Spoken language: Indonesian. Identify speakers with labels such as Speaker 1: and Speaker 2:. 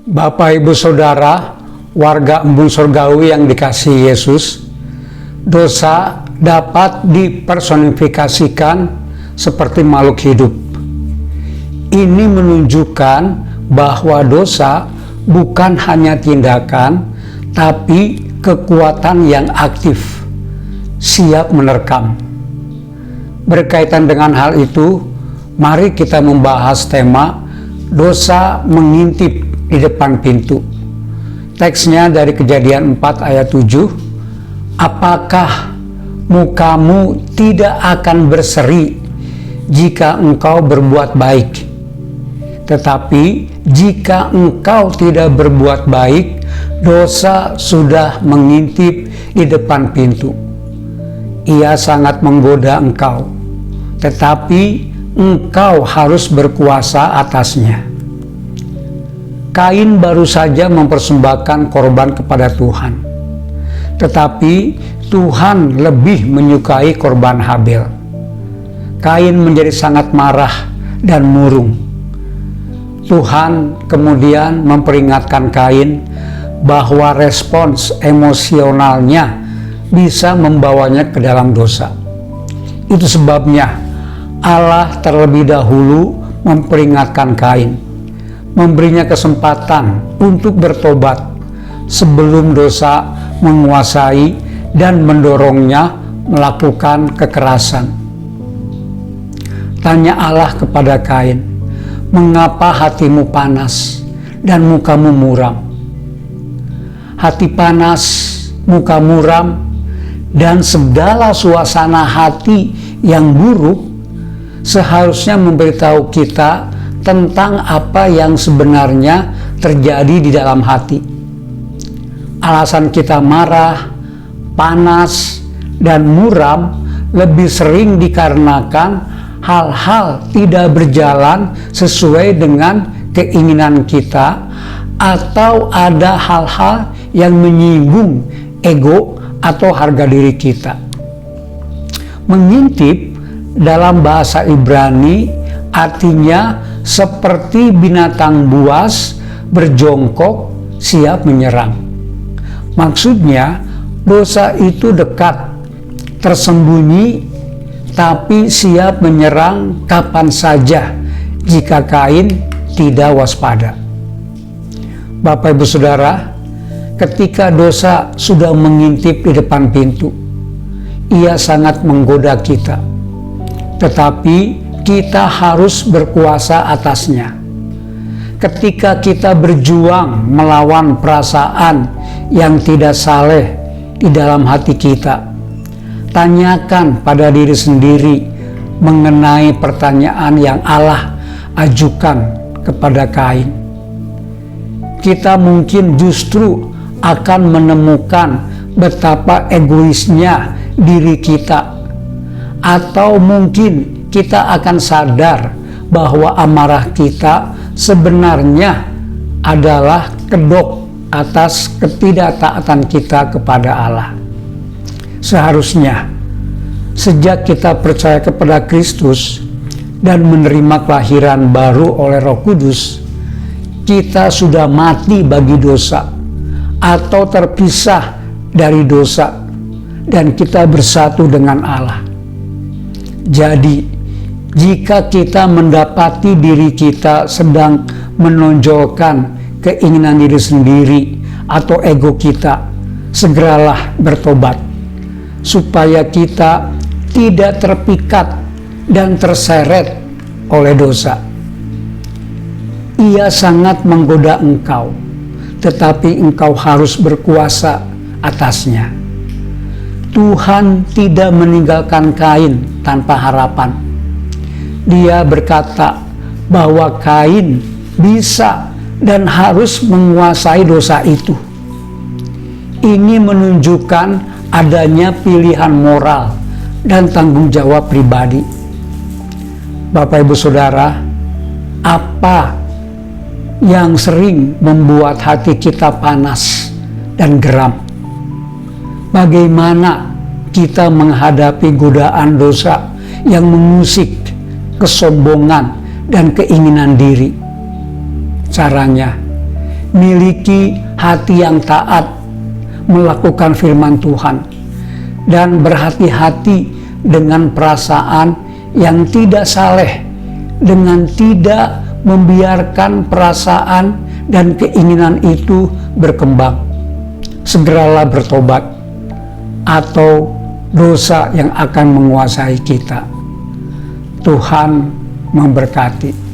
Speaker 1: Bapak, Ibu, Saudara, warga embun surgawi yang dikasihi Yesus, dosa dapat dipersonifikasikan seperti makhluk hidup. Ini menunjukkan bahwa dosa bukan hanya tindakan, tapi kekuatan yang aktif, siap menerkam. Berkaitan dengan hal itu, mari kita membahas tema dosa mengintip di depan pintu. Teksnya dari Kejadian 4 ayat 7. Apakah mukamu tidak akan berseri jika engkau berbuat baik? Tetapi jika engkau tidak berbuat baik, dosa sudah mengintip di depan pintu. Ia sangat menggoda engkau, tetapi engkau harus berkuasa atasnya. Kain baru saja mempersembahkan korban kepada Tuhan, tetapi Tuhan lebih menyukai korban Habel. Kain menjadi sangat marah dan murung. Tuhan kemudian memperingatkan Kain bahwa respons emosionalnya bisa membawanya ke dalam dosa. Itu sebabnya Allah terlebih dahulu memperingatkan Kain, memberinya kesempatan untuk bertobat sebelum dosa menguasai dan mendorongnya melakukan kekerasan. Tanya Allah kepada Kain, mengapa hatimu panas dan mukamu muram? Hati panas, muka muram, dan segala suasana hati yang buruk seharusnya memberitahu kita tentang apa yang sebenarnya terjadi di dalam hati. Alasan kita marah, panas, dan muram lebih sering dikarenakan hal-hal tidak berjalan sesuai dengan keinginan kita, atau ada hal-hal yang menyinggung ego atau harga diri kita. Mengintip dalam bahasa Ibrani artinya seperti binatang buas berjongkok siap menyerang. Maksudnya dosa itu dekat, tersembunyi, tapi siap menyerang kapan saja jika Kain tidak waspada. Bapak, Ibu, Saudara, ketika dosa sudah mengintip di depan pintu, ia sangat menggoda kita, tetapi kita harus berkuasa atasnya. Ketika kita berjuang melawan perasaan yang tidak saleh di dalam hati kita, tanyakan pada diri sendiri mengenai pertanyaan yang Allah ajukan kepada Kain. Kita mungkin justru akan menemukan betapa egoisnya diri kita, atau mungkin kita akan sadar bahwa amarah kita sebenarnya adalah kedok atas ketidaktaatan kita kepada Allah. Seharusnya sejak kita percaya kepada Kristus dan menerima kelahiran baru oleh Roh Kudus, kita sudah mati bagi dosa atau terpisah dari dosa, dan kita bersatu dengan Allah. Jadi jika kita mendapati diri kita sedang menonjolkan keinginan diri sendiri atau ego kita, segeralah bertobat, supaya kita tidak terpikat dan terseret oleh dosa. Ia sangat menggoda engkau, tetapi engkau harus berkuasa atasnya. Tuhan tidak meninggalkan Kain tanpa harapan. Dia berkata bahwa Kain bisa dan harus menguasai dosa itu. Ini menunjukkan adanya pilihan moral dan tanggung jawab pribadi. Bapak, Ibu, Saudara, apa yang sering membuat hati kita panas dan geram? Bagaimana kita menghadapi godaan dosa yang mengusik kesombongan dan keinginan diri? Caranya, miliki hati yang taat, melakukan firman Tuhan, dan berhati-hati dengan perasaan yang tidak saleh, dengan tidak membiarkan perasaan dan keinginan itu berkembang. Segeralah bertobat, atau dosa yang akan menguasai kita. Tuhan memberkati.